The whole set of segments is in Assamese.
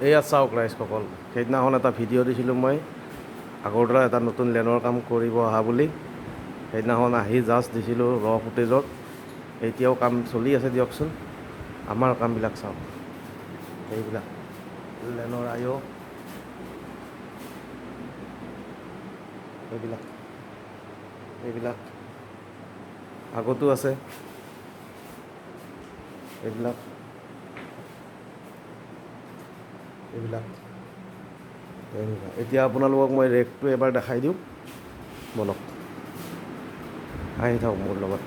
এয়া চাওক ৰাইজসকল, সেইদিনাখন এটা ভিডিঅ' দিছিলোঁ মই আগৰদ্বাৰা এটা নতুন লেনৰ কাম কৰিব অহা বুলি। সেইদিনাখন আহি জাষ্ট দিছিলোঁ ৰ ফুটেজত। এতিয়াও কাম চলি আছে দিয়কচোন। আমাৰ কামবিলাক চাওক, এইবিলাক লেনৰ এইবিলাক আগতো আছে, এইবিলাক এতিয়া আপোনালোকক মই ৰেকটো এবাৰ দেখাই দিওঁ, বলক আহি থাকক মোৰ লগত।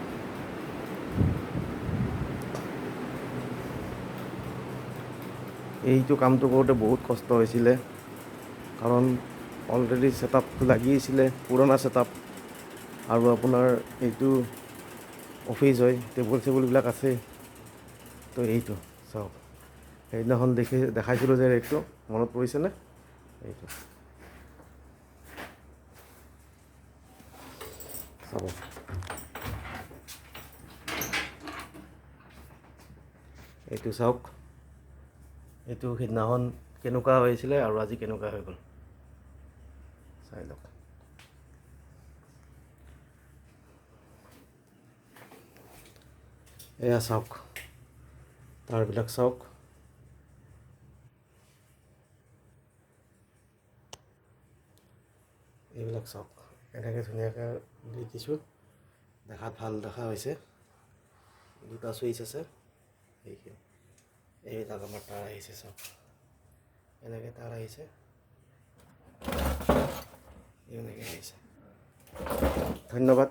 এইটো কামটো কৰোঁতে বহুত কষ্ট হৈছিলে, কাৰণ অলৰেডি ছেটআপটো লাগিছিলে, পুৰণা ছেটআপ। আৰু আপোনাৰ এইটো অফিচ হয়, টেবুল চেবুলবিলাক আছে। তো এইটো চাওক, সেইদিনাখন দেখাইছিলোঁ যে ৰেকটো, মনত পৰিছেনে? এইটো চাব, এইটো চাওক, এইটো সেইদিনাখন কেনেকুৱা হৈছিলে আৰু আজি কেনেকুৱা হৈ গ'ল চাই লওক। এয়া চাওক, তাৰবিলাক চাওক, এইবিলাক চাওক, এনেকৈ ধুনীয়াকৈ দি দিছোঁ, দেখাত ভাল দেখা হৈছে। দুটা চুইচ আছে, এইখিনি এইবিলাক আমাৰ তাৰ আহিছে চাওক, এনেকৈ তাৰ আহিছে, এনেকৈ আহিছে। ধন্যবাদ।